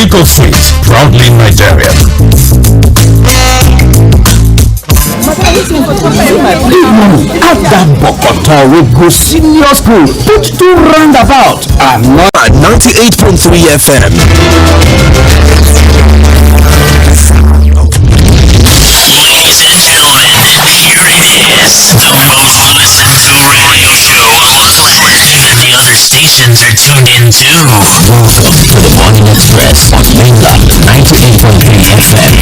Eco Fleet, proudly Nigerian. Adam Bokoto will go senior school, put two roundabout, and not At 98.3 FM. Ladies and gentlemen, here it is, the ᴅᴜᴛᴜ and the other stations are tuned in too. Welcome to the Morning Express on Mainland 98.3 FM.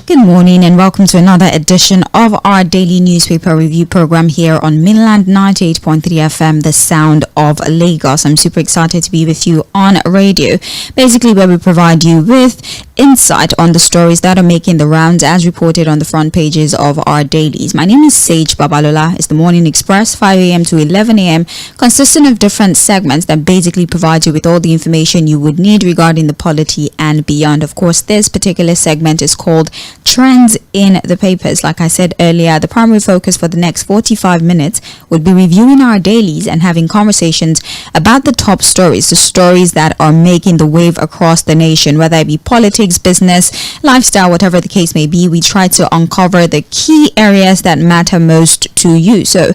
Good morning and welcome to another edition of our daily newspaper review program here on Mainland 98.3 FM, the sound of Lagos. I'm super excited to be with you on radio, basically where we provide you with insight on the stories that are making the rounds as reported on the front pages of our dailies. My name is Sage Babalola. It's the Morning Express, 5 a.m. to 11 a.m., consisting of different segments that basically provide you with all the information you would need regarding the polity and beyond. Of course, this particular segment is called Trends in the Papers. Like I said earlier, the primary focus for the next 45 minutes would be reviewing our dailies and having conversations about the top stories, the stories that are making the wave across the nation, whether it be politics, business, lifestyle, whatever the case may be. We try to uncover the key areas that matter most to you. So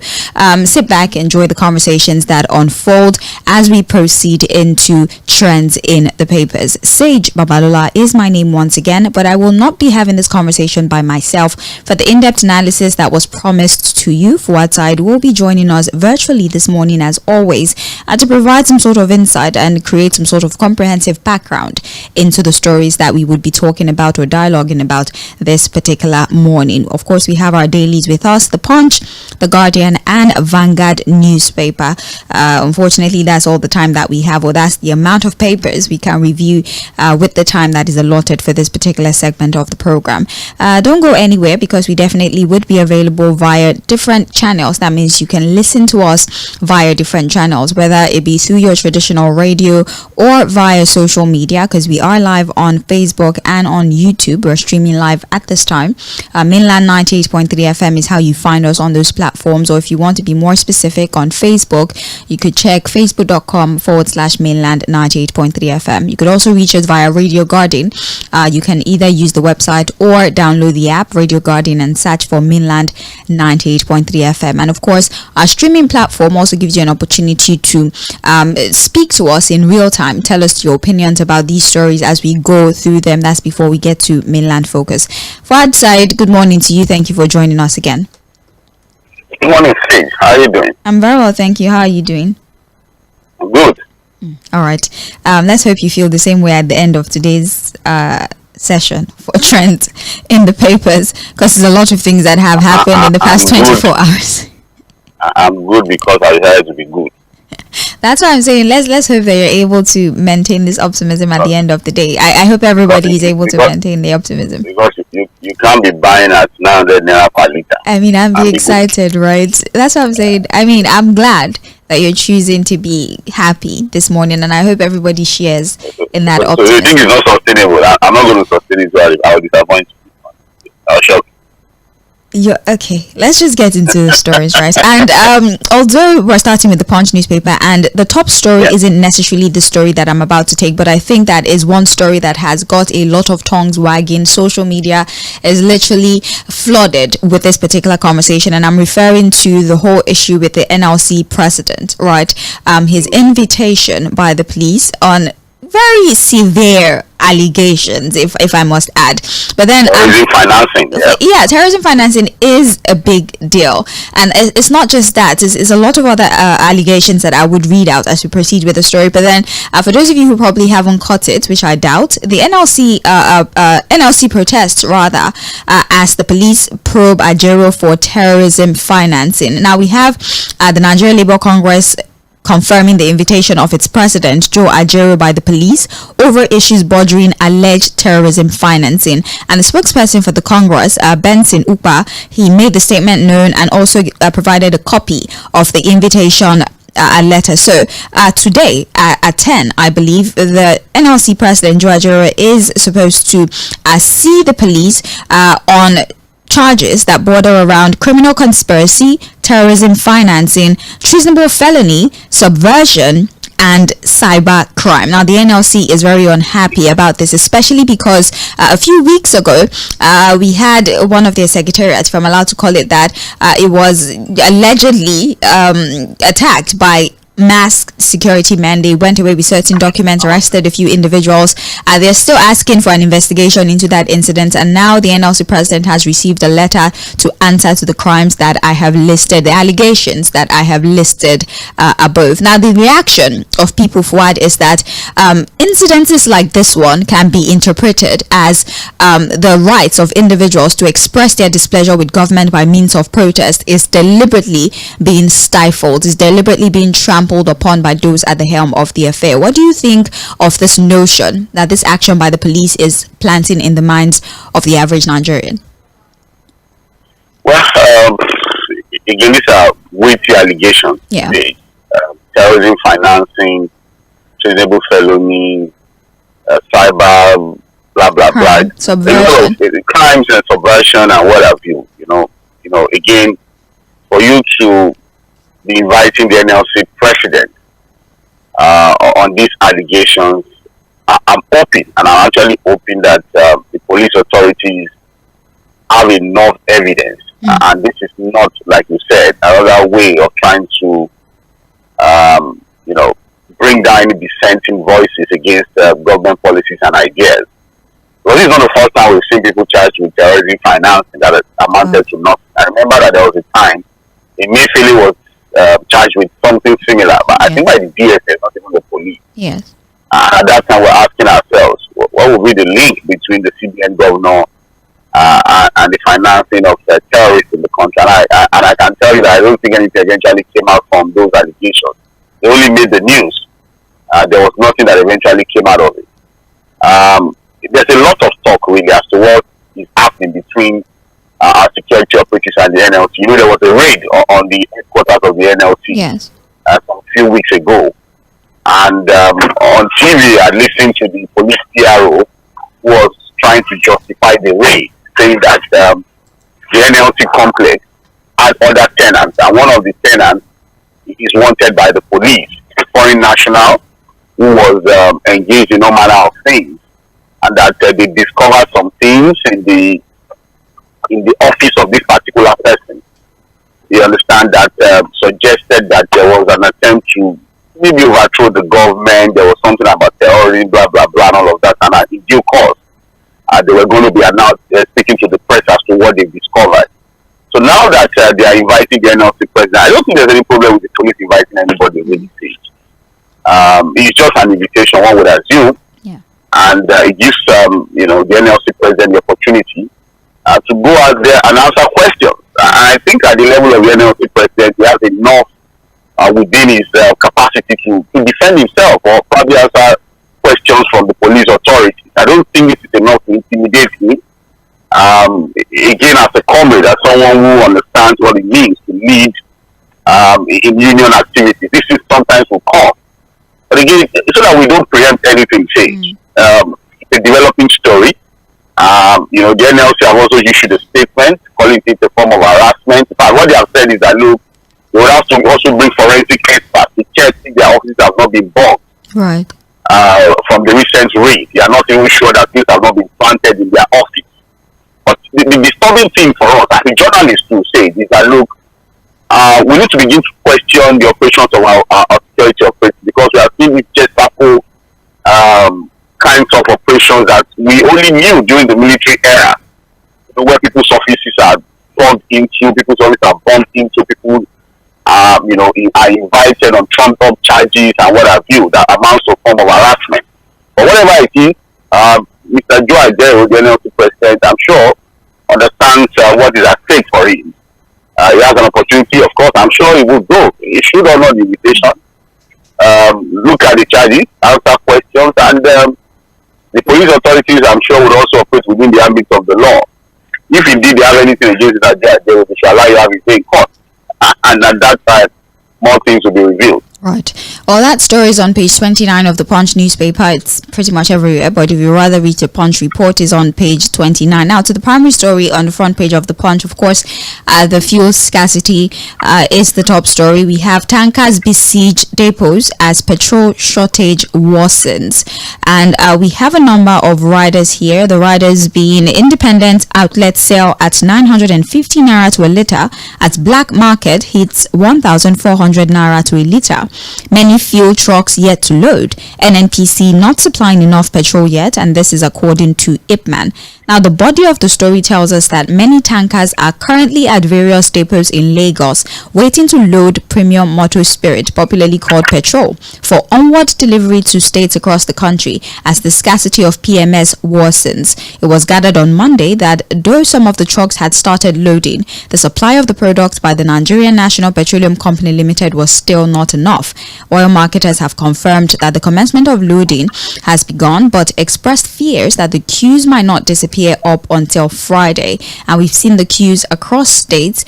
sit back, enjoy the conversations that unfold as we proceed into Trends in the Papers. Sage Babalola is my name once again, but I will not be having this conversation by myself. For the in-depth analysis that was promised to you, Fᴜʟʟᴏ will be joining us virtually this morning as always to provide some sort of insight and create some sort of comprehensive background into the stories that we would be talking about or dialoguing about this particular morning. Of course, we have our dailies with us, The Punch, The Guardian and Vanguard newspaper. Unfortunately, that's all the time that we have, or that's the amount of papers we can review with the time that is allotted for this particular segment of the program. Don't go anywhere, because we definitely would be available via different channels. That means you can listen to us via different channels, whether it be through your traditional radio or via social media, because we are live on Facebook and on YouTube. We're streaming live at this time. Mainland 98.3 FM is how you find us on those platforms, or if you want to be more specific, on Facebook, you could check facebook.com/mainland 98.3 FM. You could also reach us via Radio Garden. You can either use the website or download the app Radio Garden and search for Mainland 98.3 FM. And of course, our streaming platform also gives you an opportunity to speak to us in real time. Tell us your opinions about these stories as we go through them. That's before we get to Mainland Focus. Fouad, good morning to you. Thank you for joining us again. Good morning, Sage. How are you doing? I'm very well, thank you. How are you doing? Good. All right. Let's hope you feel the same way at the end of today's session for Trends in the Papers, because there's a lot of things that have happened in the past 24 hours. I'm good because I decided to be good. That's why I'm saying let's hope that you're able to maintain this optimism at the end of the day. I hope everybody is able to maintain the optimism. Because you can't be buying at 900 naira per liter. I mean, I'm excited, right? That's what I'm saying. I mean, I'm glad that you're choosing to be happy this morning, and I hope everybody shares in that optimism. So you think it's not sustainable? I'm not going to sustain it, so I'll disappoint you. I'll shock you. Okay, let's just get into the stories, right? And although we're starting with the Punch newspaper, and the top story isn't necessarily the story that I'm about to take, but I think that is one story that has got a lot of tongues wagging. Social media is literally flooded with this particular conversation, and I'm referring to the whole issue with the NLC president, right? His invitation by the police on very severe allegations, if I must add. But then terrorism financing, terrorism financing is a big deal, and it's not just that. It's a lot of other allegations that I would read out as we proceed with the story. But then for those of you who probably haven't caught it, which I doubt, the NLC protests rather as the police probe Ajero for terrorism financing. Now we have the Nigeria Labour Congress confirming the invitation of its president, Joe Ajero, by the police over issues bordering alleged terrorism financing. And the spokesperson for the Congress, Benson Ukpa, he made the statement known and also provided a copy of the invitation a letter. So today at 10, I believe, the NLC president, Joe Ajaero, is supposed to see the police on charges that border around criminal conspiracy, terrorism financing, treasonable felony, subversion, and cyber crime. Now, the NLC is very unhappy about this, especially because a few weeks ago, we had one of their secretariats, if I'm allowed to call it that, it was allegedly attacked by masked security men. They went away with certain documents, arrested a few individuals. They're still asking for an investigation into that incident, and now the NLC president has received a letter to answer to the crimes that I have listed, the allegations that I have listed above. Now, the reaction of people forward is that incidences like this one can be interpreted as the rights of individuals to express their displeasure with government by means of protest is deliberately being stifled, is deliberately being trampled upon by those at the helm of the affair. What do you think of this notion that this action by the police is planting in the minds of the average Nigerian? Well, again, these are weighty allegations. Yeah. Terrorism financing, treasonable felony, cyber, blah blah blah. Subversion. Crimes and subversion and what have you. You know. Again, for you to be inviting the NLC president on these allegations, I'm hoping, and I'm actually hoping that the police authorities have enough evidence, and this is not, like you said, another way of trying to, bring down any dissenting voices against government policies and ideas. Well, this is not the first time we've seen people charged with terrorism financing that amounted to nothing. I remember that there was a time Emefiele was charged with something similar, but I think by the DSS, not even the police. Yes. At that time, we're asking ourselves, what would be the link between the CBN governor and the financing of terrorists in the country? And I can tell you that I don't think anything eventually came out from those allegations. They only made the news. There was nothing that eventually came out of it. There's a lot of talk really as to what is happening between our security operatives and the NLC. You know, there was a raid on the headquarters of the NLC. Yes. Some few weeks ago. And on TV, I listened to the police PRO who was trying to justify the raid, saying that the NLC complex had other tenants, and one of the tenants is wanted by the police, a foreign national who was engaged in all manner of things, and that they discovered some things in the office of this particular person. You understand that suggested that there was an attempt to maybe overthrow the government. There was something about terrorism, blah blah blah, and all of that. And in due course, they were going to be announced, speaking to the press as to what they discovered. So now that they are inviting the NLC president, I don't think there's any problem with the police inviting anybody at any stage. It's just an invitation, one would assume, and it gives the NLC president the opportunity to go out there and answer questions. I think at the level of the NLC president, he has enough within his capacity to defend himself or probably answer questions from the police authorities. I don't think this is enough to intimidate me. Again, as a comrade, as someone who understands what it means to lead in union activities, this is sometimes will come. But again, so that we don't preempt anything change. It's a developing story. The NLC have also issued a statement calling it a form of harassment. But what they have said is that, look, they will have to also bring forensic experts to check if their offices have not been bugged. Right. From the recent raid. They are not even sure that things have not been planted in their office. But the disturbing thing for us, as a journalist to say, is that, look, we need to begin to question the operations of our security operators, because we are seeing these Gestapo kinds of operations that we only knew during the military era, where people's offices are bumped into, people's offices are bumped into, people are invited on trumped-up charges and what have you, that amounts to a form of harassment. But whatever it is, Mr. Joe Ajaero, the NLC president, I'm sure, understands what is at stake for him. He has an opportunity, of course, I'm sure he will go. He should honor the invitation, look at the charges, answer questions, and the police authorities, I'm sure, would also operate within the ambit of the law. If indeed they have anything against that, they should allow you to have his day in court. And at that time, more things will be revealed. Right. Well, that story is on page 29 of the Punch newspaper. It's pretty much everywhere, but if you rather read the Punch report, is on page 29. Now, to the primary story on the front page of the Punch, of course, the fuel scarcity is the top story. We have tankers besiege depots as petrol shortage worsens. And we have a number of riders here. The riders being independent outlets sell at 950 naira to a litre. At black market hits 1,400 naira to a litre. Many fuel trucks yet to load. NNPC not supplying enough petrol yet, and this is according to Ipman. Now, the body of the story tells us that many tankers are currently at various depots in Lagos waiting to load premium motor spirit, popularly called petrol, for onward delivery to states across the country as the scarcity of PMS worsens. It was gathered on Monday that though some of the trucks had started loading, the supply of the product by the Nigerian National Petroleum Company Limited was still not enough. Oil marketers have confirmed that the commencement of loading has begun, but expressed fears that the queues might not disappear up until Friday, and we've seen the queues across states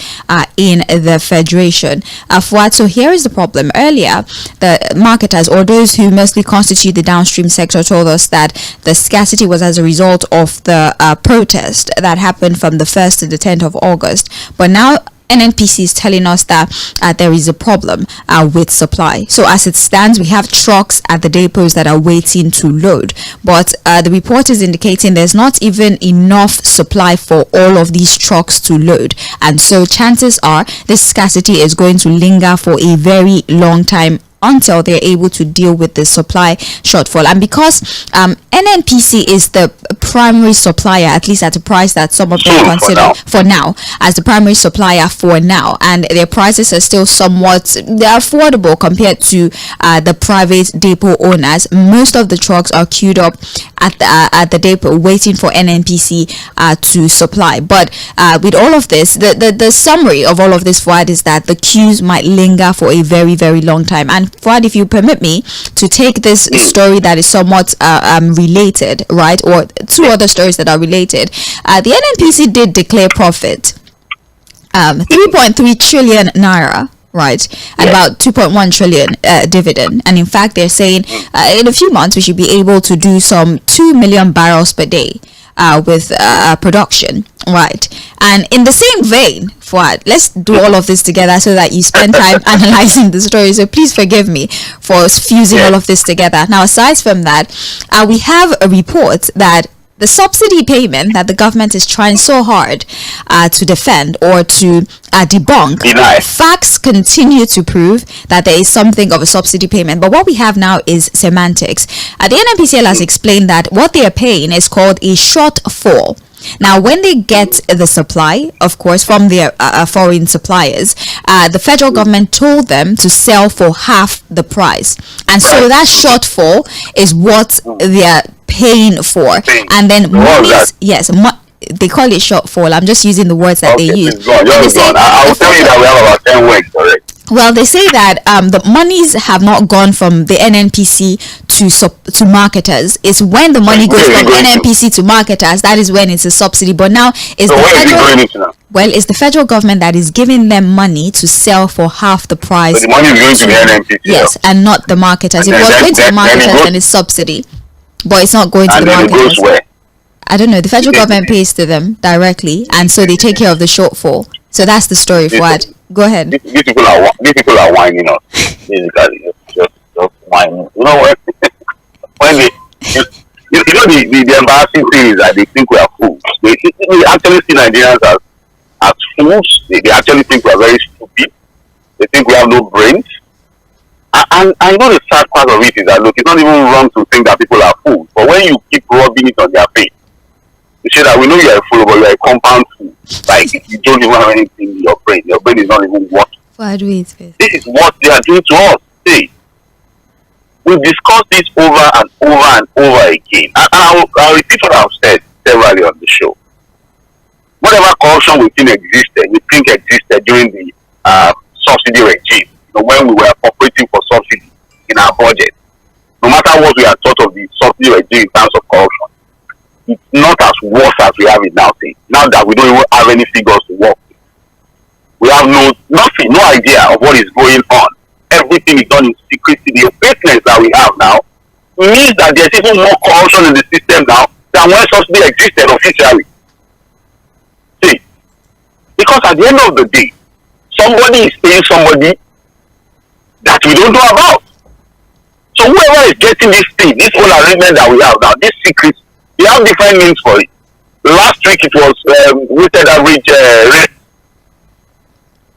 in the federation. So here is the problem. Earlier, the marketers, or those who mostly constitute the downstream sector, told us that the scarcity was as a result of the protest that happened from the 1st to the 10th of August. But now NNPC is telling us that there is a problem with supply. So as it stands, we have trucks at the depots that are waiting to load. But the report is indicating there's not even enough supply for all of these trucks to load. And so chances are this scarcity is going to linger for a very long time until they're able to deal with the supply shortfall. And because NNPC is the primary supplier, at least at a price that some of them consider for now as the primary supplier for now, and their prices are still somewhat they're affordable compared to the private depot owners. Most of the trucks are queued up at the depot waiting for NNPC to supply. But with all of this, the summary of all of this, Fuad, is that the queues might linger for a very, very long time. And Fuad, if you permit me to take this story that is somewhat related, right, or two other stories that are related, the NNPC did declare profit, 3.3 trillion naira, right, and about 2.1 trillion dividend. And in fact, they're saying in a few months we should be able to do some 2 million barrels per day with production, right? And in the same vein, Fuad, let's do all of this together so that you spend time analyzing the story. So please forgive me for fusing all of this together. Now, aside from that, we have a report that the subsidy payment that the government is trying so hard to defend or to debunk, facts continue to prove that there is something of a subsidy payment. But what we have now is semantics. The NNPCL has explained that what they are paying is called a shortfall. Now, when they get the supply, of course, from their foreign suppliers, the federal government told them to sell for half the price. And so that shortfall is what they're paying for. And then monies, yes, they call it shortfall. I'm just using the words that they use. I'll tell you that we have about 10 weeks, correct? Well, they say that the monies have not gone from the NNPC to marketers. It's when the money goes from NNPC to marketers, that is when it's a subsidy. But now it's it's the federal government that is giving them money to sell for half the price. So the money is going to the NNPC. Yes, and not the marketers. If it was going to the marketers, then it's subsidy. But it's not going to the marketers. It goes where? I don't know. The federal government pays to them directly, and so they take care of the shortfall. So that's the story, Fuad. Go ahead. These people are whining us. Basically, just whining. You know what? When they, the embarrassing thing is that they think we are fools. They actually see Nigerians as fools. They actually think we are very stupid. They think we have no brains. And I know the sad part of it is that, look, it's not even wrong to think that people are fools. But when you keep rubbing it on their face, you say that we know you're a fool, but you're a compound fool. Like, you don't even have anything in your brain. Your brain is not even working. This is what they are doing to us. See, we've discussed this over and over and over again. And I'll repeat what I've said severally on the show. Whatever corruption we think existed during the subsidy regime, when we were operating for subsidy in our budget, no matter what we had thought of the subsidy regime in terms of corruption, it's not as worse as we have it now. Now that we don't even have any figures to work with, we have no idea of what is going on everything is done in secrecy. The opaqueness that we have now means that there's even more corruption in the system now than when subsidy existed officially. See, because at the end of the day, somebody is paying somebody that we don't know about. So whoever is getting this thing, this whole arrangement that we have now, this secret, we have different names for it. Last week it was weighted average rate.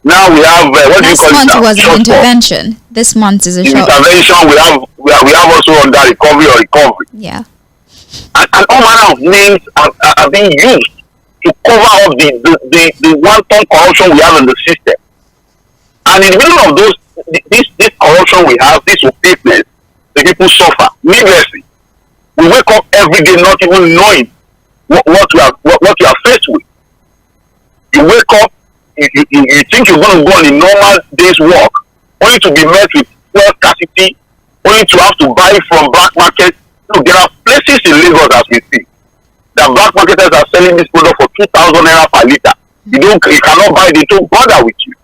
Now we have what do you call it? This month was an intervention. This month is a short intervention. We have also under recovery or recovery. Yeah. And all manner of names are being used to cover up the one-ton corruption we have in the system. And in the middle of this corruption we have, this opaqueness, the people suffer needlessly. We wake up every day not even knowing what you are faced with. You wake up, you think you're going to go on a normal day's work, only to be met with fuel scarcity, only to have to buy from black market. Look, there are places in Lagos as we see that black marketers are selling this product for 2,000 naira per liter. You cannot buy it, they don't bother with you.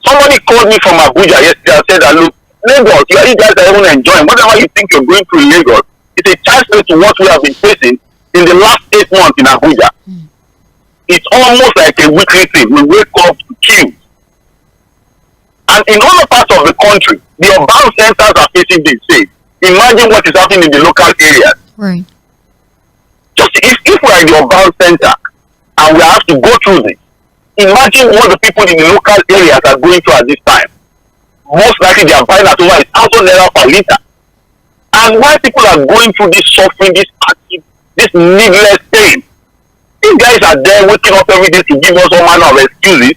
Somebody called me from Abuja yesterday and said that, look, Lagos, you guys are even enjoying whatever you think you're going through in Lagos. It's a chance to what we have been facing in the last 8 months in Abuja. It's almost like a weekly thing. We wake up to queues. And in other parts of the country, the urban centers are facing this. Say, imagine what is happening in the local areas. Right. Just if we're in the urban center and we have to go through this, imagine what the people in the local areas are going through at this time. Most likely they are buying at over 1,000 naira per liter. And why people are going through this suffering, this active, this needless pain? These guys are there waking up every day to give us all manner of excuses.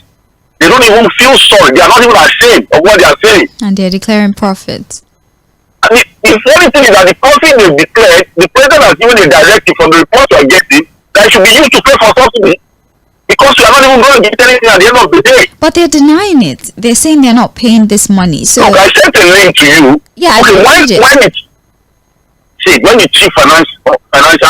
They don't even feel sorry. They are not even ashamed of what they are saying. And they're declaring profits. And the funny thing is that the profit they've declared, the president has given a directive from the report you are getting that it should be used to pay for subsidy. Because you are not even going to get anything at the end of the day. But they're denying it. They're saying they're not paying this money. So look, I sent a link to you. Yeah, okay, when the chief financial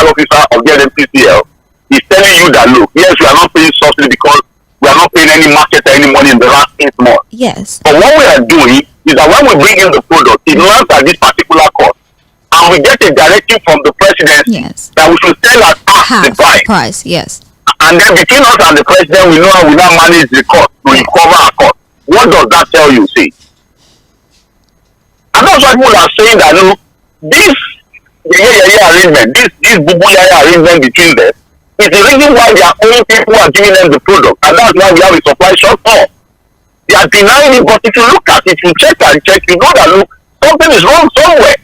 officer of the NPCL is telling you that, look, yes, we are not paying subsidy because we are not paying any marketer any money in the last 8 months. Yes. But what we are doing is that when we bring in the product, it lands at this particular cost. And we get a directive from the president that we should sell at half the price. Yes. And then between us and the president, we know how we now manage the cost to recover our cost. What does that tell you, see? And that's why people are saying that, look, this arrangement, this bubu arrangement between them, is the reason why their own people are giving them the product. And that's why we have a supply shortfall. They are denying it, but if you look at it, you check and check, you know that, look, something is wrong somewhere.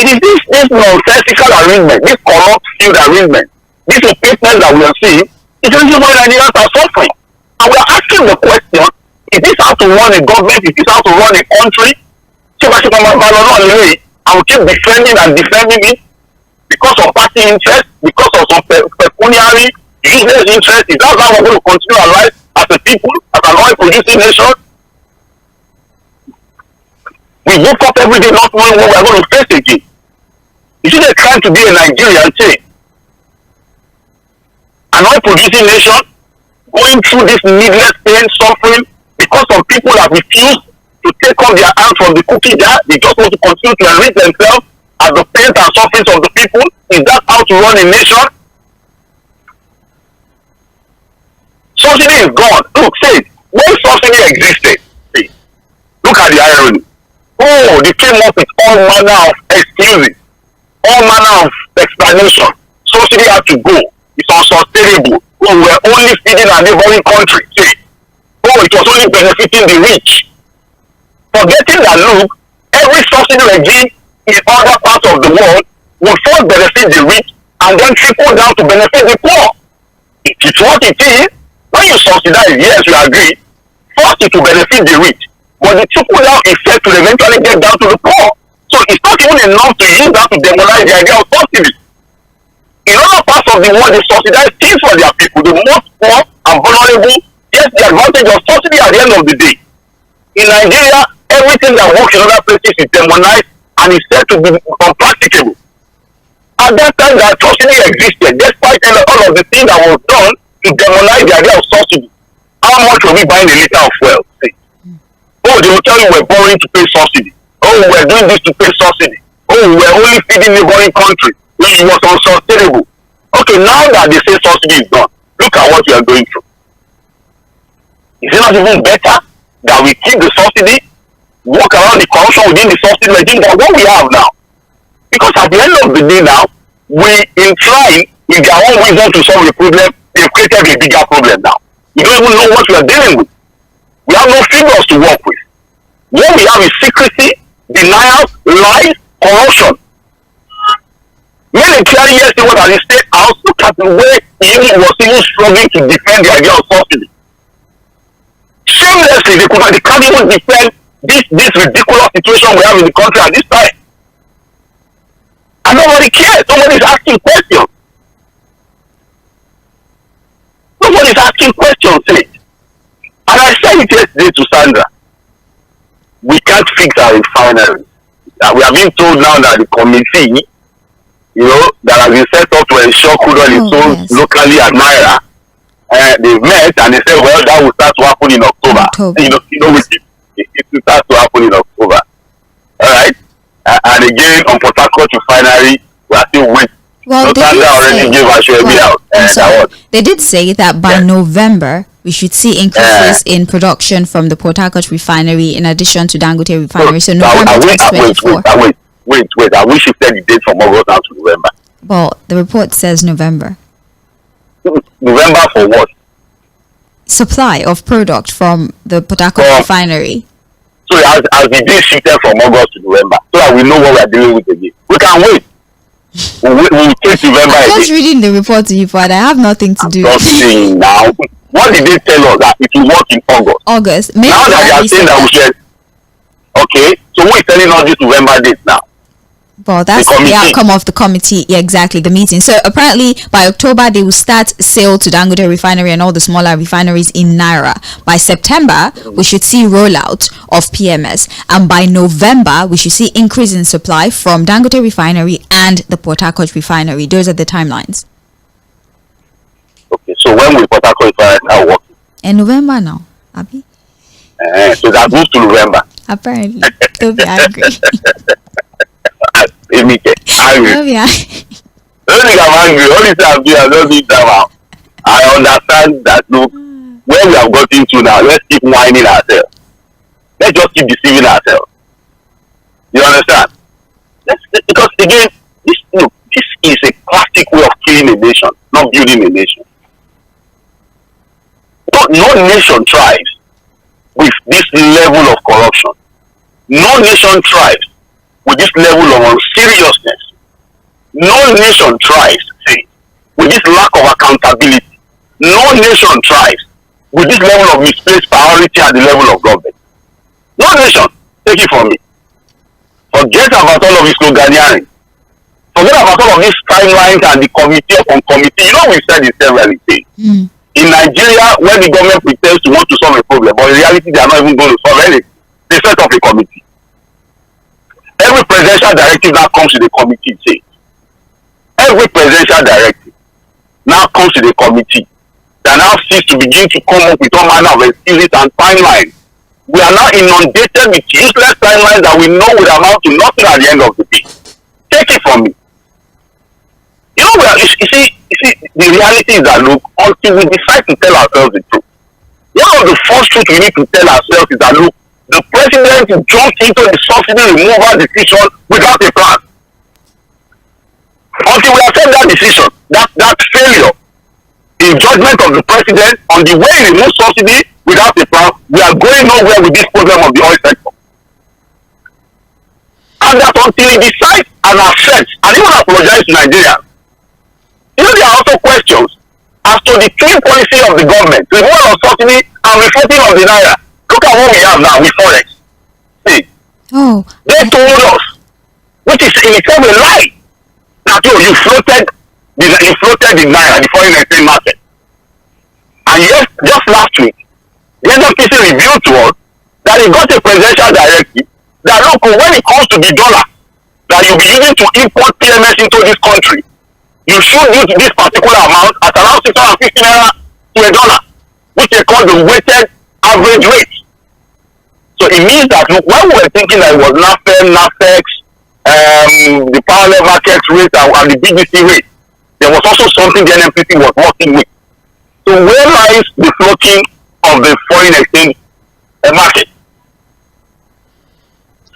It is this nonsensical arrangement, this corrupt field arrangement, this opaqueness that we are seeing, is the reason why Nigerians are suffering. And we are asking the question, is this how to run a government? Is this how to run a country? And we keep defending and defending it because of party interest, because of some pecuniary useless interest. Is that how we're going to continue our life as a people, as an oil-producing nation? We wake up every day not knowing what we're going to face again. Is it a crime to be a Nigerian, say? An oil-producing nation going through this needless pain, suffering, because some people have refused to take off their hands from the cookie jar. They just want to continue to enrich themselves at the pain and sufferings of the people. Is that how to run a nation? Subsidy is gone. Look, say, when subsidy existed, see, look at the irony. Oh, they came up with all manner of excuses, all manner of explanation. Subsidy had to go. It's unsustainable. Oh, we're only feeding a neighboring country. See, oh, it was only benefiting the rich. Forgetting that, look, every subsidy regime in other parts of the world will first benefit the rich and then trickle down to benefit the poor. It's what it is. When you subsidize, yes, we agree. First, it will benefit the rich, but the trickle down effect will eventually get down to the poor. So it's not even enough to use that to demonize the idea of subsidy. In other parts of the world, they subsidize things for their people. The most poor and vulnerable get the advantage of subsidy at the end of the day. In Nigeria, everything that works in other places is demonized and is said to be unpracticable. At that time, that subsidy existed, despite all of the things that was done to demonize the idea of subsidy. How much will we buy a liter of fuel? See? Oh, they will tell you we're borrowing to pay subsidy. Oh, we're doing this to pay subsidy. Oh, we're only feeding neighboring countries. It was unsustainable. Okay, now that they say subsidy is gone, look at what we are going through. Is it not even better that we keep the subsidy, work around the corruption within the subsidy regime than what we have now? Because at the end of the day now, we in trying with their own wisdom to solve the problem, they've created a bigger problem now. We don't even know what we are dealing with. We have no figures to work with. What we have is secrecy, denial, lies, corruption. When a clearly yesterday was at the state house, look at the way he was even struggling to defend the idea of subsidy. Shamelessly, they can't even defend this ridiculous situation we have in the country at this time. And nobody cares. Nobody's asking questions. Nobody's asking questions. And I said it yesterday to Sandra. We can't fix our refinery. We are being told now that the committee, that has been set up to ensure crude oil is sold locally at Naira, they've met and they said, well, that will start to happen in October. It will start to happen in October. All right? And again, on Port Harcourt refinery, we are still waiting. Well, they did say that by November, we should see increases in production from the Port Harcourt refinery in addition to Dangote refinery. So November 2024. Wait. I wish you said the date from August down to November. Well, the report says November. November for what? Supply of product from the Port Harcourt refinery. So as the day shifted from August to November, so that we know what we are dealing with again. We can wait. We'll take November again. I'm just reading the report to you, but I have nothing to do. Just saying now. What did they tell us? That it will work in August? Maybe now that they are saying that we should. Okay, so who is telling us this November date now? Well, that's the outcome of the committee. Yeah, exactly, the meeting. So apparently by October they will start sale to Dangote refinery and all the smaller refineries in Naira. By September we should see rollout of PMS, and by November we should see increase in supply from Dangote refinery and the Port Harcourt refinery. Those are the timelines. Okay, so when will Port Harcourt refinery start working? In November now, Abi. So that moves to November. Apparently, they'll be angry. I don't think I'm angry. Only time I don't think that I understand that. Look, where we have gotten to now, let's keep whining ourselves. Let's just keep deceiving ourselves. You understand? Because again, this is a classic way of killing a nation, not building a nation. No nation thrives with this level of corruption. No nation thrives with this level of unseriousness. No nation thrives with this lack of accountability. No nation thrives with this level of misplaced priority at the level of government. No nation, take it from me. Forget about all of this sloganeering. Forget about all of these timelines and the committee upon committee. We've said this several times. In Nigeria, when the government pretends to want to solve a problem, but in reality they are not even going to solve anything, they set up a committee. Every presidential directive now comes to the committee. Every presidential directive now comes to the committee that now seeks to begin to come up with all manner of excuses and timelines. We are now inundated with useless timelines that we know will amount to nothing at the end of the day. Take it from me. You see, the reality is that, look, until we decide to tell ourselves the truth, one of the first truths we need to tell ourselves is that, look, the president jumped into the subsidy removal decision without a plan. Until we accept that decision, that failure in judgment of the president on the way he removed subsidy without a plan, we are going nowhere with this problem of the oil sector. And that until he decides and accepts and even apologizes to Nigeria, there are also questions as to the trade policy of the government, removal of subsidy and refloating of the Naira. Look at what we have now with Forex. See, they told us, which is in itself a lie, that you floated the Naira, the foreign exchange market. And yes, just last week, the NFPC revealed to us that he got a presidential directive that, look, when it comes to the dollar that you'll be using to import PMS into this country, you should use this particular amount at around 650 naira to $1, which they call the weighted average rate. So So it means that when we were thinking that it was NAFEX, the parallel market rate and the BBC rate, there was also something the NMPC was working with. So where lies the floating of the foreign exchange market?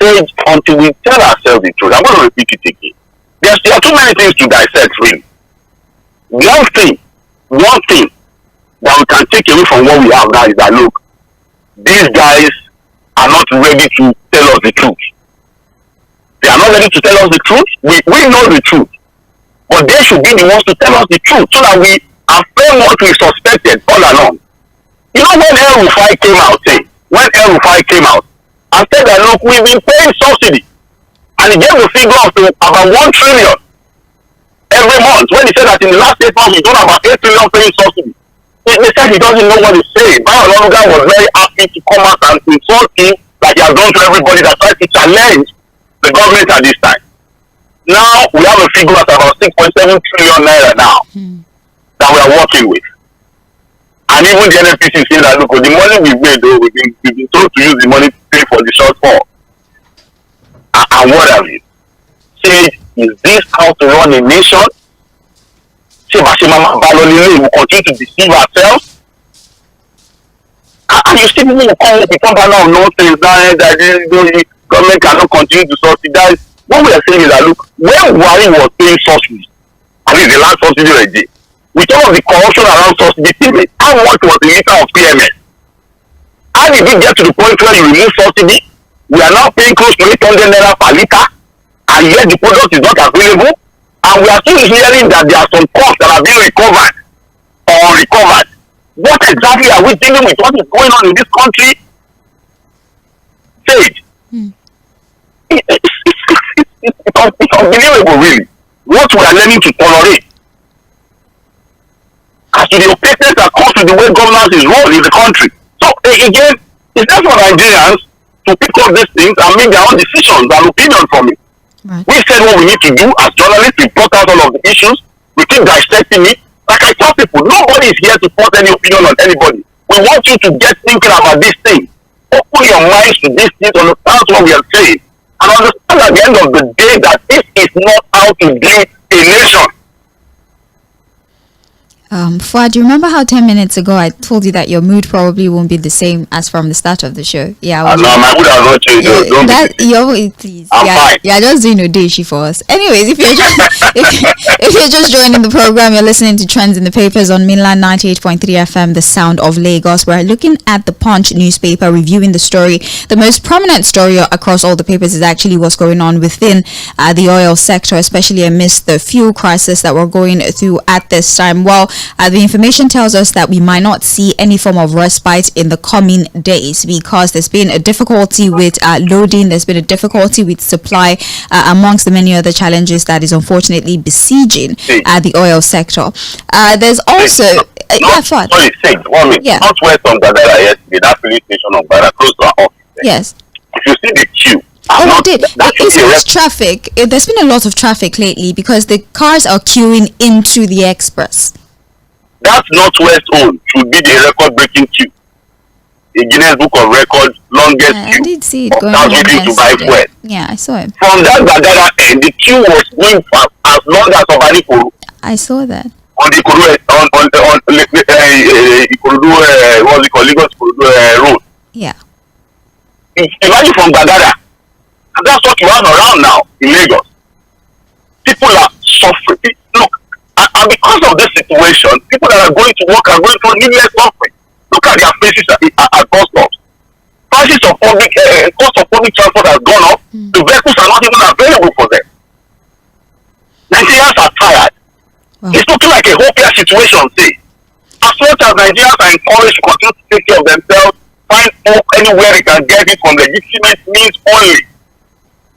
Say, until we tell ourselves the truth, I'm going to repeat it again. There are too many things to dissect, really. One thing that we can take away from what we have now is that, look, these guys are not ready to tell us the truth. They are not ready to tell us the truth. We know the truth. But they should be the ones to tell us the truth so that we affirm what we suspected all along. You know, when 𝐴̀rùfáì came out and said that, look, we've been paying subsidy, and he gave the figure of about 1 trillion every month. When he said that in the last 8 months, he's done about 8 trillion paying subsidy. They said he doesn't know what he's saying. Mayalonuga was very happy to come out and insult him like he has done to everybody that tries to challenge the government at this time. Now we have a figure at about 6.7 trillion naira now that we are working with. And even the NFPC says that, look, the money we've made, though, we've been told to use the money to pay for the shortfall. And what have you? Say, is this how to run a nation? Say, we continue to deceive ourselves. And you see people who come back now, nonsense, that the government cannot continue to subsidize. What we are saying is that, look, when Buhari was paying subsidy, I mean the last subsidy already, with all of the corruption around subsidy payment, how much was the liter of PMS? How did we get to the point where you remove subsidy? We are now paying close to 800 naira per liter, and yet the product is not available. And we are still hearing that there are some costs that are being recovered or unrecovered. What exactly are we dealing with? What is going on in this country? Sage. It's unbelievable, really. What we are learning to tolerate. As to the opaqueness that comes to the way governance is run in the country. So, again, it's not for Nigerians to pick up these things and make their own decisions and opinions from it. Right. We said what we need to do as journalists. We brought out all of the issues. We keep dissecting it. Like I tell people, nobody is here to force any opinion on anybody. We want you to get thinking about these things. Open your minds to these things, understand what we are saying, and understand at the end of the day that this is not how to build a nation. Fuad, do you remember how 10 minutes ago I told you that your mood probably won't be the same as from the start of the show? Yeah, no, my mood has not changed. Please. I'm fine. Yeah, just doing a Odeshi for us. Anyways, if you're just if you're just joining the program, you're listening to Trends in the Papers on Mainland 98.3 FM, the sound of Lagos. We're looking at the Punch newspaper, reviewing the story. The most prominent story across all the papers is actually what's going on within the oil sector, especially amidst the fuel crisis that we're going through at this time. Well, the information tells us that we might not see any form of respite in the coming days because there's been a difficulty with loading, there's been a difficulty with supply, amongst the many other challenges that is unfortunately besieging the oil sector. There's also... Northwest on Badara yesterday, that filling station on Badara, close to our office. Yes. If you see the queue... I did. It's traffic. There's been a lot of traffic lately because the cars are queuing into the express. That Northwest own should be the record-breaking queue. The Guinness Book of Records, longest queue. I did see it going on yesterday. Yeah, I saw it. From that Badara end, the queue was going for as long as Obanipuru. I saw that. On the Lagos road. Yeah. Imagine from Badara. And that's what you have around now in Lagos. People are suffering. Look, and because of this situation, people that are going to work are going through needless suffering. Look at their faces at bus stops. Prices of cost of public transport has gone up. The vehicles are not even available for them. Nigerians are tired. Wow. It's looking like a hopeless situation, see. As much as Nigerians are encouraged to continue to take care of themselves, find hope anywhere they can get it from legitimate means only.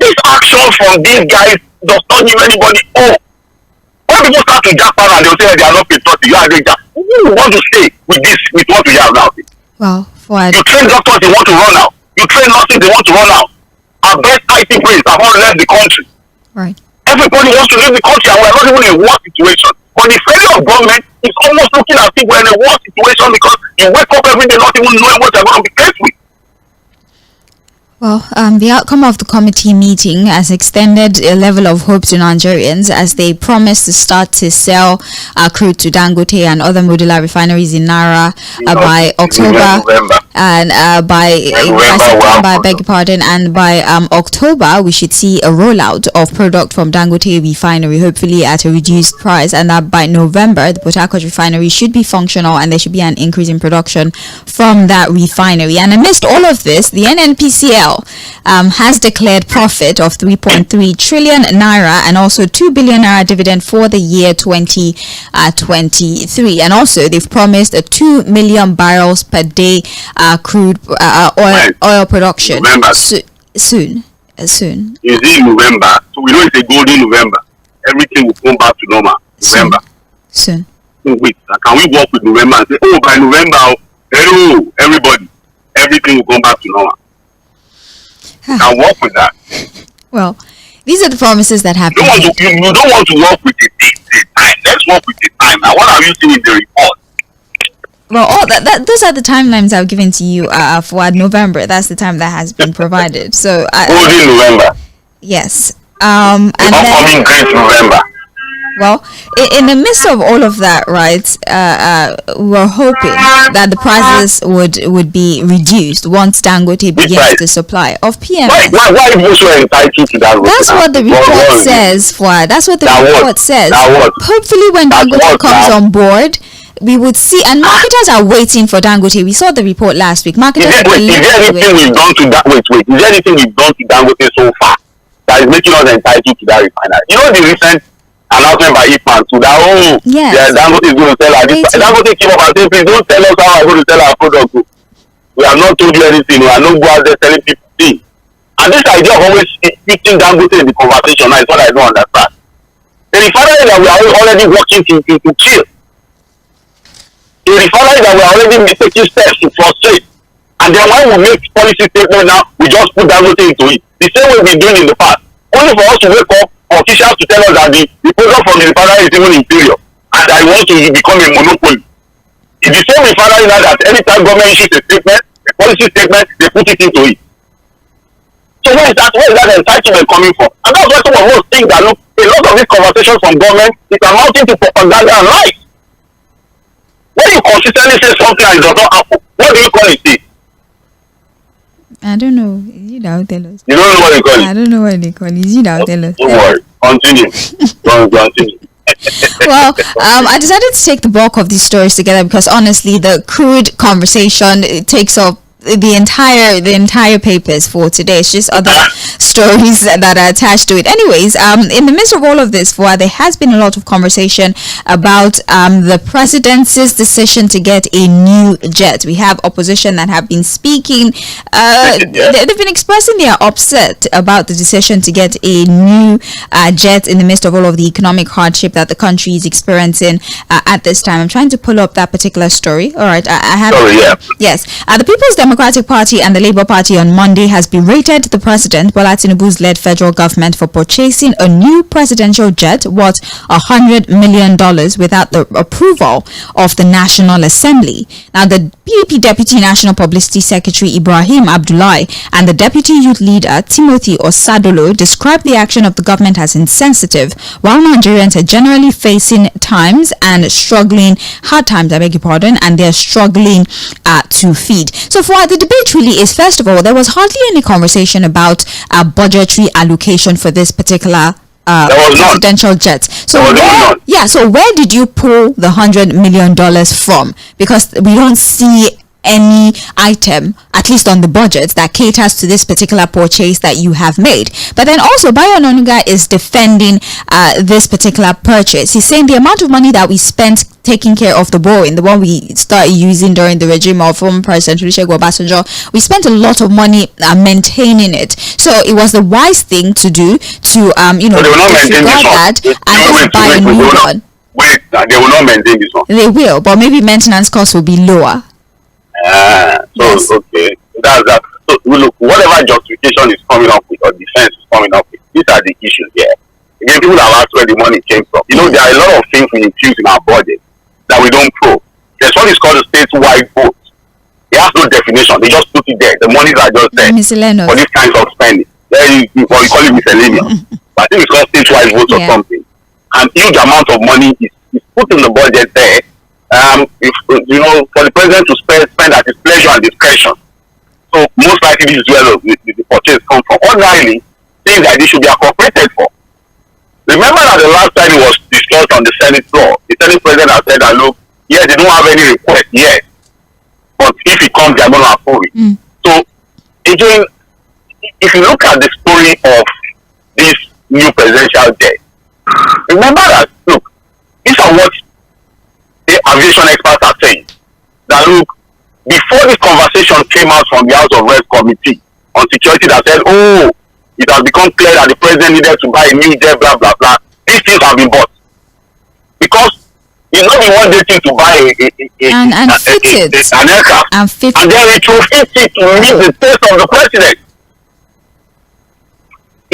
This action from these guys does not give anybody hope. When people start to jump around and they'll say they are not patriotic, you are doing that. Who want to stay with this, with what we have now? Well, you train doctors, they want to run out. You train nurses, they want to run out. Our best IT brains have all left the country. Right. Everybody wants to leave the country and we're not even in a war situation. But the failure of government is almost looking as if we're in a war situation because you wake up every day not even knowing what you're going to be faced with. Well, the outcome of the committee meeting has extended a level of hope to Nigerians as they promise to start to sell crude to Dangote and other modular refineries in Naira by October and by September, I beg your pardon, and by October we should see a rollout of product from Dangote refinery, hopefully at a reduced price, and that by November the Port refinery should be functional and there should be an increase in production from that refinery. And amidst all of this, the NNPCL has declared profit of 3.3 trillion naira and also 2 billion naira dividend for the year 2023. And also they've promised a 2 million barrels per day crude oil production soon. Is it November? So we know it's a golden November. Everything will come back to normal. November. Soon. So wait, can we work with November and say, oh, by November, hello, everybody, everything will come back to normal? Can work with that. Well, these are the promises that have been made. You don't want to work with the time. Let's work with the time. Now, what are you seeing in the report? Well, those are the timelines I've given to you for November. That's the time that has been provided. So, only November. Yes. And upcoming great November. Well, in the midst of all of that, right, we're hoping that the prices would be reduced once Dangote begins the supply of PMS. Why are you so entitled to that? That's what the report says, Fuad. That's what the report says. Hopefully when Dangote comes on board, we would see, and marketers are waiting for Dangote. We saw the report last week. Marketers is there anything we've done to that? Wait. Is there anything we've done to Dangote so far that is making us entitled to that refinery? You know the recent announcement by 𝐴̀fan to that Dangote is going to sell our this. Dangote came up and said, please don't tell us how we're going to sell our product. We have not told you anything. We are not go out there telling people things. And this idea of always fitting Dangote in the conversation now is what I don't understand. The refinery that we are already working to kill. The refinery that we are already taking steps to frustrate. And then when we make policy statement now, we just put Dangote into it. The same way we've been doing in the past. Only for us to wake up officials to tell us that the product from the refinery is even inferior and I want to become a monopoly. It's the same refinery now that anytime government issues a statement, a policy statement, they put it into it. So where is that entitlement coming from? And that's why some of us think that look, a lot of these conversations from government is amounting to propaganda and lies. When you consistently say something and it does not happen, what do you call it? I don't know. You don't tell us. You don't know what they call it? I don't know what they call it. You don't tell us. Don't worry. Continue. Continue. Well, I decided to take the bulk of these stories together because honestly, the crude conversation takes up the entire papers for today. It's just other stories that are attached to it. Anyways, in the midst of all of this, there has been a lot of conversation about the president's decision to get a new jet. We have opposition that have been speaking. They've been expressing their upset about the decision to get a new jet in the midst of all of the economic hardship that the country is experiencing at this time. I'm trying to pull up that particular story. All right, I have. Sorry, yeah. Yes, the People's Democratic Party and the Labour Party on Monday has berated the President Bola Tinubu's led federal government for purchasing a new presidential jet worth $100 million without the approval of the National Assembly. Now, the PDP Deputy National Publicity Secretary Ibrahim Abdullahi and the Deputy Youth Leader Timothy Osadolo described the action of the government as insensitive, while Nigerians are generally facing hard times, and they're struggling to feed. So for the debate really is, first of all, there was hardly any conversation about budgetary allocation for this particular presidential jet. So where did you pull the $100 million from? Because we don't see any item, at least on the budget, that caters to this particular purchase that you have made. But then also, Bayo Onanuga is defending this particular purchase. He's saying the amount of money that we spent taking care of the borrowing, the one we started using during the regime of former President Olusegun Obasanjo, we spent a lot of money maintaining it. So it was the wise thing to do to disregard that and just buy a new one. Wait, they will not maintain this one. They will, but maybe maintenance costs will be lower. Okay, that's that. So look, whatever justification is coming up with or defense is coming up with, these are the issues here. Again, people have asked where the money came from. You know, there are a lot of things we infuse in our budget that we don't prove. There's what is called a statewide vote. It has no definition. They just put it there. The monies are just there Miscellaneous. for this kind of spending. You call it miscellaneous. But I think it's called statewide votes or something. And huge amount of money is put in the budget there. If you know, for the president to spend at his pleasure and discretion. So most likely this is where the purchase come from. Ordinarily, things like this should be appropriated for. Remember that the last time it was discussed on the Senate floor, the Senate president has said that look, yes, they don't have any request yet, but if it comes, they're going to approve it. So again, if you look at the story of this new presidential jet, remember that look, these are what the aviation experts are saying. That look, before this conversation came out from the House of Reps Committee on security that said, oh, it has become clear that the president needed to buy a new jet, blah, blah, blah. These things have been bought. Because it's not the one day thing to buy an aircraft. And then retrofit it to meet the taste of the president.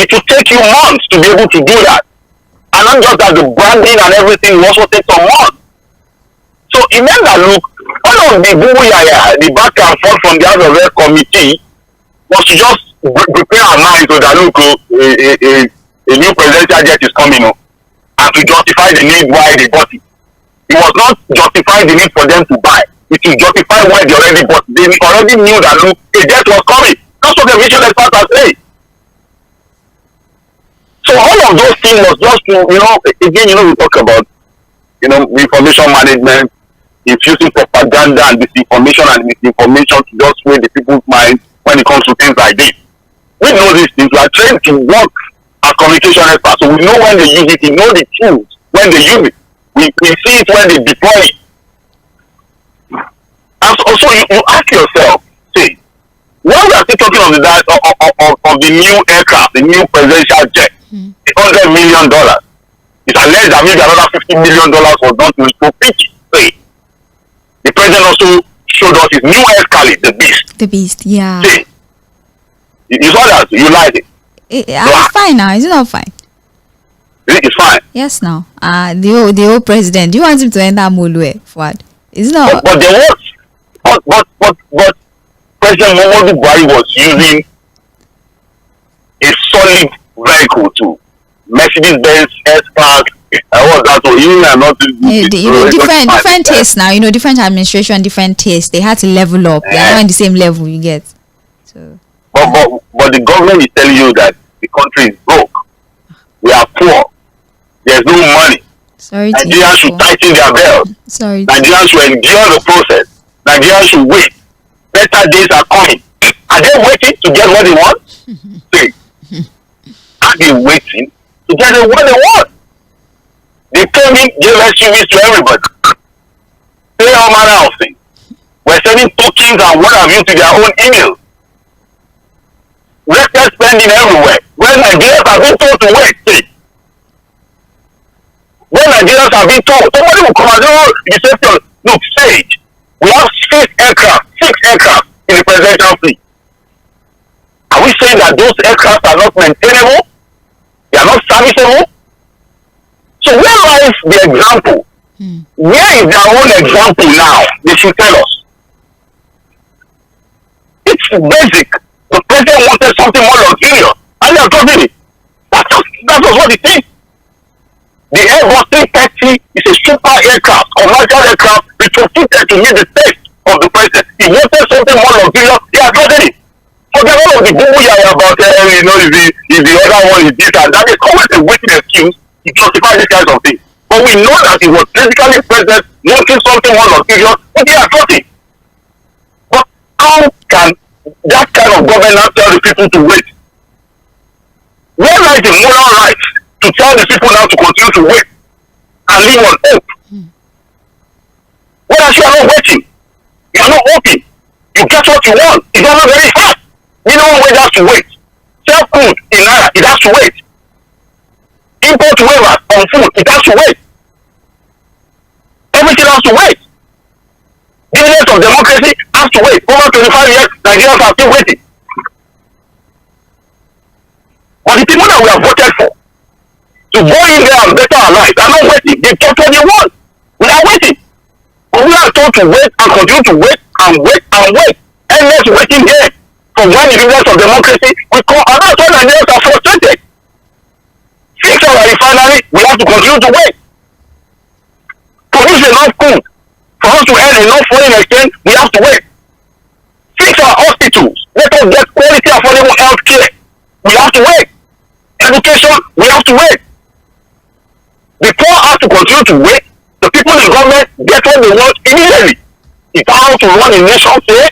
It will take you months to be able to do that. And not just that, the branding and everything will also take some months. So it meant that look, all of the back and forth from the House of Reps Committee was to just prepare our minds so that look, a new presidential jet is coming up, and to justify the need why they bought it. It was not justify the need for them to buy. It will justify why they already bought. They already knew that look, a jet was coming. That's what the aviation experts are saying. So all of those things was just to, again, we talk about, information management, infusing propaganda and disinformation and misinformation to just sway the people's minds when it comes to things like this. We know these things. We are trained to work as communication experts, so we know when they use it. We know the tools when they use it. We see it when they deploy it. And also, you ask yourself, say, when we are still talking of the new aircraft, the new presidential jet, the $100 million, it's alleged that maybe another $50 million was done to retrofit it. The president also showed us his new escalade, the beast. The beast, yeah. See, you saw that, you liked it. It's fine now, is it not fine? It's fine. Yes, now. The old president, do you want him to enter Molue? What? It's not. But there was, but President Muhammadu Buhari was using a solid vehicle to Mercedes-Benz S-Class. What that was even not different tastes now. Different administration, different tastes. They had to level up. They are not in the same level. You get. So. But the government is telling you that the country is broke. We are poor. There's no money. Sorry. Nigerians should tighten their belt. Sorry. Nigerians should endure the process. Nigerians should wait. Better days are coming. Are they waiting to get what they want? See. Are they waiting to get what they want? They came in, gave SUVs to everybody. Say all manner of things. We're sending tokens and what have you to their own emails. Reckless spending everywhere. When Nigerians have been told to wait, see. When Nigerians have been told, somebody will come and say, you say, look, Sage, we have 6 aircraft in the presidential fleet. Are we saying that those aircraft are not maintainable? They are not serviceable? So where lies the example? Where is their own example now? They should tell us. It's basic. The president wanted something more luxurious, and they are dropping it. That was what it is. The Airbus 330 is a super aircraft, commercial aircraft, retrofitted to meet the taste of the president. He wanted something more luxurious, they are dropping it. Forget all of the boo-boo about, is the other one, is this and that. It's always a waiting excuse to justify these kinds of things. But we know that it was basically president wanting something more luxurious, but they are dropping. But how can that kind of government tell the people to wait? Where lies the moral right to tell the people now to continue to wait and live on hope? Whereas you are not waiting, you are not hoping, you get what you want, it's not very fast. Minimum wage has to wait. Sell food in Naira, it has to wait. Import waivers on food, it has to wait. Everything has to wait. Dividends of democracy has to wait. Over 25 years, Nigerians are still waiting. But the people that we have voted for to go in there and better our lives are not waiting. They get what they want. We are waiting. But we are told to wait and continue to wait and wait and wait. Endless waiting here for when the leaders of democracy will come. And that's why Nigerians are frustrated. Fix our refinery, we have to continue to wait. Produce enough food for us to earn enough foreign exchange, we have to wait. Fix our hospitals, let us get quality affordable health care, we have to wait. Education, we have to wait. The poor have to continue to wait. The people in government get what they want immediately. It's how to run a nation today.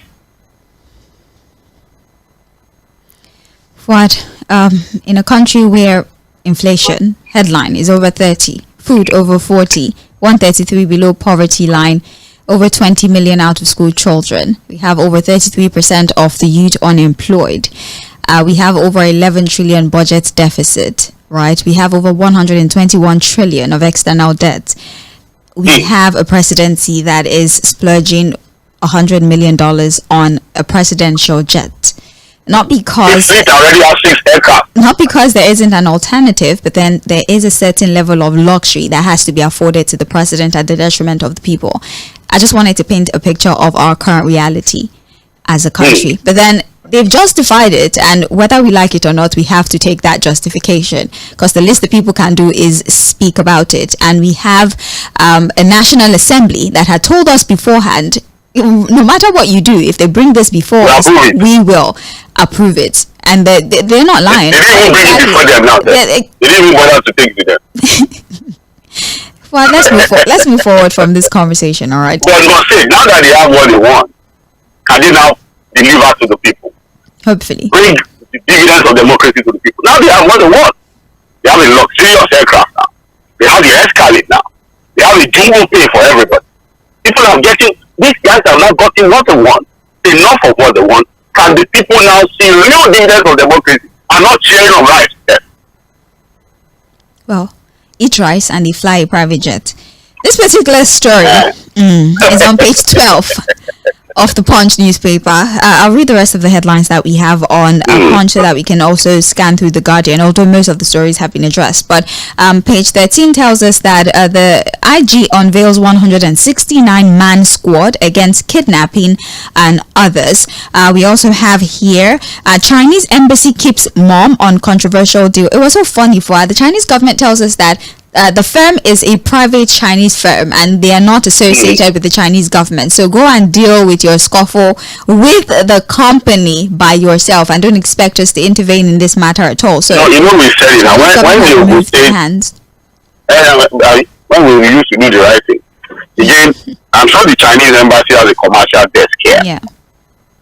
What in a country where inflation headline is over 30, food over 40, 133 below poverty line, over 20 million out of school children. We have over 33% of the youth unemployed. We have over 11 trillion budget deficit, right? We have over 121 trillion of external debt. We have a presidency that is splurging $100 million on a presidential jet. Not because there isn't an alternative, but then there is a certain level of luxury that has to be afforded to the president at the detriment of the people. I just wanted to paint a picture of our current reality as a country. But then they've justified it, and whether we like it or not, we have to take that justification, because the least the people can do is speak about it. And we have a National Assembly that had told us beforehand, no matter what you do, if they bring this before us, we will approve it. And they're not lying. They didn't even bring it before them now. They didn't even bother to take it to them. Well, let's move forward from this conversation, all right? But I was going to say, now that they have what they want, can they now deliver to the people? Hopefully. Bring the dividends of democracy to the people. Now they have what they want. They have a luxurious aircraft now. They have the Escalade now. They have a jingle pay for everybody. People are getting, these guys have not gotten what they want, enough of what they want. Can the people now see real dividends of democracy and not sharing of rights? Yes. Well, eat rice and they fly a private jet. This particular story is on page 12 of the Punch newspaper. I'll read the rest of the headlines that we have on Punch so that we can also scan through the Guardian, although most of the stories have been addressed. But page 13 tells us that the IG unveils 169-man squad against kidnapping and others. We also have here, Chinese embassy keeps mum on controversial deal. It was so funny for the Chinese government tells us that the firm is a private Chinese firm and they are not associated with the Chinese government. So go and deal with your scuffle with the company by yourself and don't expect us to intervene in this matter at all. So no, you know we said it now. When we used to do the right thing, again, I'm sure the Chinese embassy has a commercial desk here. Yeah.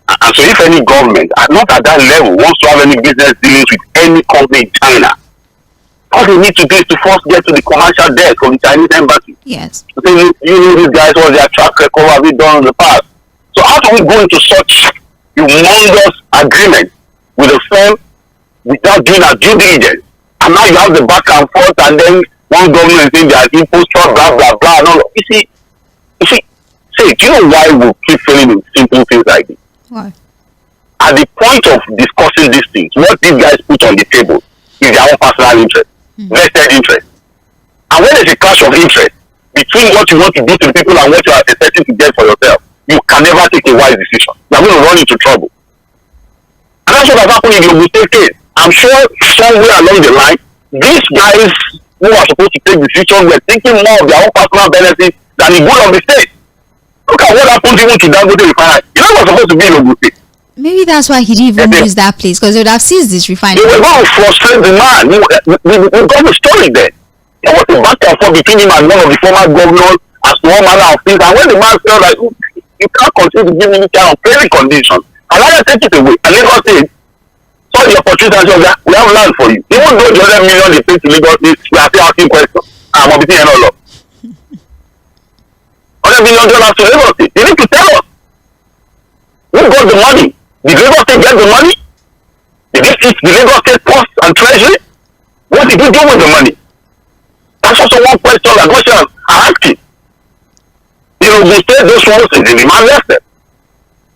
And so if any government, not at that level, wants to have any business dealings with any company in China, all they need to do is to first get to the commercial desk of the Chinese embassy. Yes. So you know these guys, what their track record, what have we done in the past? So how do we go into such humongous agreement with a firm without doing a due diligence? And now you have the back and forth, and then one government is saying they are impostor, blah blah blah. No, you see, say, do you know why we keep failing in simple things like this? Why? At the point of discussing these things, what these guys put on the table is their own personal interest. Vested interest. And when there's a clash of interest between what you want to do to the people and what you are expecting to get for yourself, you can never take a wise decision. You're going to run into trouble. And that's what has happened in the Ogun case. I'm sure somewhere along the line, these guys who are supposed to take decisions were thinking more of their own personal benefits than the good of the state. Look at what happened even to Dangote refinery. You know what's supposed to be in Ogun State. Maybe that's why he didn't even use that place, because they would have seized this refinery. They were going to frustrate the man. We got the story there. There was a back and forth between him and one of the former governors as to one manner of things. And when the man felt like, you can't continue to give me any kind of training conditions, and I take it away. And Lagos State saw the opportunity and said, we have land for you. Even though the other million they pay to Lagos State, we are still asking questions. I'm obviously not law. $100 million to Lagos State. They need to tell us who got the money. Did Lagos State get the money? Did it eat the Lagos State post and treasury? What did you do with the money? That's also one question that Goshen are asking. You know, they said those ones in the man left them.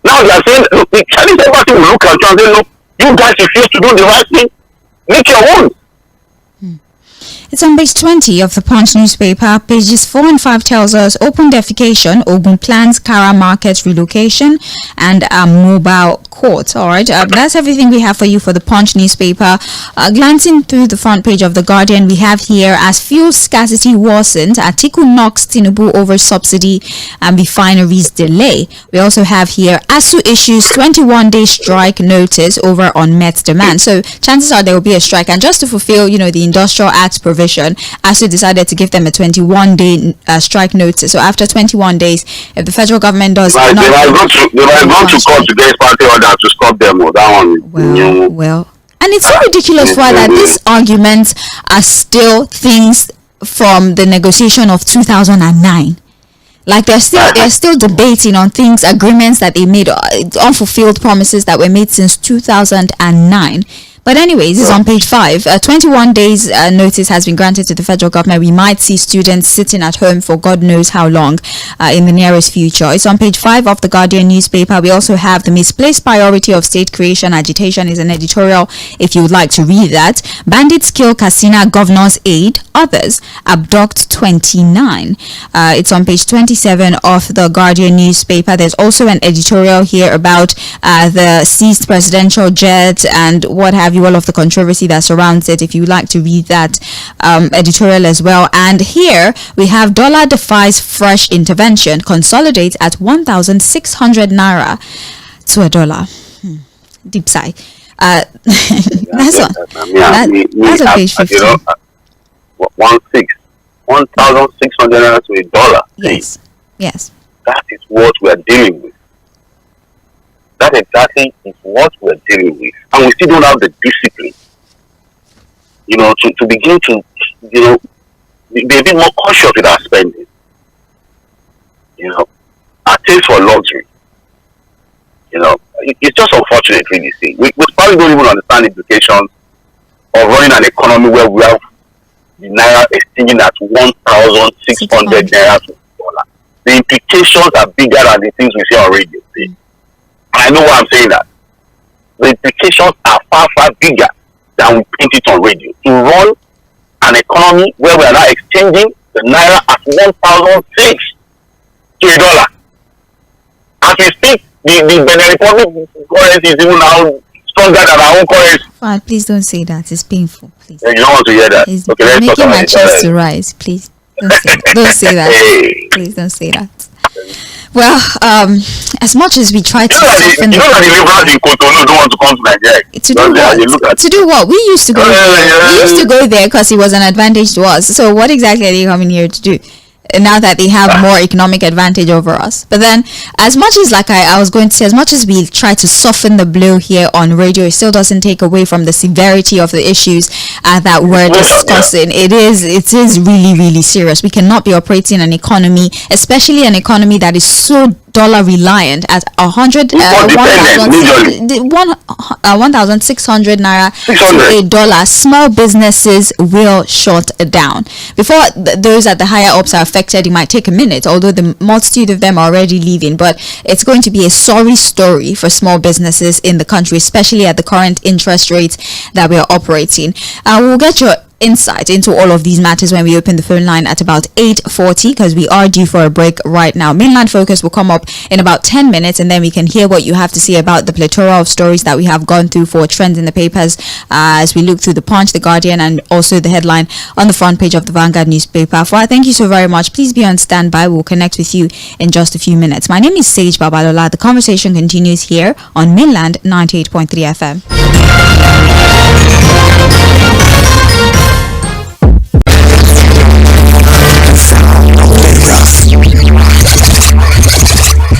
Now they are saying, look, the Chinese embassy will look at you and say, look, you guys refuse to do the right thing. Make your own. It's on page 20 of the Punch newspaper. Pages 4 and 5 tells us open defecation, Ogun plans Kara market relocation, and a mobile court. All right, that's everything we have for you for the Punch newspaper. Glancing through the front page of the Guardian, we have here as fuel scarcity worsens, Atiku knocks Tinubu over subsidy and refineries delay. We also have here ASU issues 21-day strike notice over unmet demand. So chances are there will be a strike, and just to fulfill, the Industrial Act provision, ASU decided to give them a 21-day strike notice. So after 21 days, if the federal government does not... They might go to court against party order to stop them. That one. Well. And it's so ridiculous why that these arguments are still things from the negotiation of 2009. Like they're still debating on things, agreements that they made, unfulfilled promises that were made since 2009. But anyways, it's on page 5. 21 days notice has been granted to the federal government. We might see students sitting at home for God knows how long in the nearest future. It's on page 5 of the Guardian newspaper. We also have the misplaced priority of state creation agitation is an editorial if you would like to read that. Bandits kill Katsina governor's aide. Others abduct 29. It's on page 27 of the Guardian newspaper. There's also an editorial here about the seized presidential jet and what have you, all of the controversy that surrounds it, if you would like to read that editorial as well. And here we have dollar defies fresh intervention, consolidates at 1,600 naira to a dollar. Deep sigh. That's on page 15. 1,600 naira to a dollar. Yes. That is what we are dealing with. That exactly is what we're dealing with. And we still don't have the discipline, to begin to, be a bit more cautious with our spending. Our taste for luxury. It's just unfortunate, really. See, we probably don't even understand the implications of running an economy where we have the naira exchanging at 1,600 naira to $1. The implications are bigger than the things we see on radio. See? I know why I'm saying that. The implications are far, far bigger than we paint it on radio. To run an economy where we are now exchanging the naira at 1,006 to a dollar. As we speak, the Benin Republic currency is even now stronger than our own currency. Please don't say that. It's painful. Please. You don't want to hear that. It's okay, let's making my chest to rise. rise. Please don't say that. Hey. Please don't say that. Well, as much as we try to soften the liberals in Cotonou don't want to come to Nigeria. To do what? We used to go there. We used to go there because it was an advantage to us. So what exactly are they coming here to do? Now that they have more economic advantage over us. But then, as much as, like I was going to say, as much as we try to soften the blow here on radio, it still doesn't take away from the severity of the issues that we're discussing. It is really, really serious. We cannot be operating an economy, especially an economy that is so dollar reliant at 1,600 naira to a dollar. Small businesses will shut down. Before those at the higher ups are affected, it might take a minute, although the multitude of them are already leaving. But it's going to be a sorry story for small businesses in the country, especially at the current interest rates that we are operating. We'll get your insight into all of these matters when we open the phone line at about 8:40, because we are due for a break right now. Mainland Focus will come up in about 10 minutes, and then we can hear what you have to say about the plethora of stories that we have gone through for trends in the papers as we look through the Punch, the Guardian, and also the headline on the front page of the Vanguard newspaper. Thank you so very much. Please be on standby. We'll connect with you in just a few minutes. My name is Sage Babalola. The conversation continues here on Mainland 98.3 FM.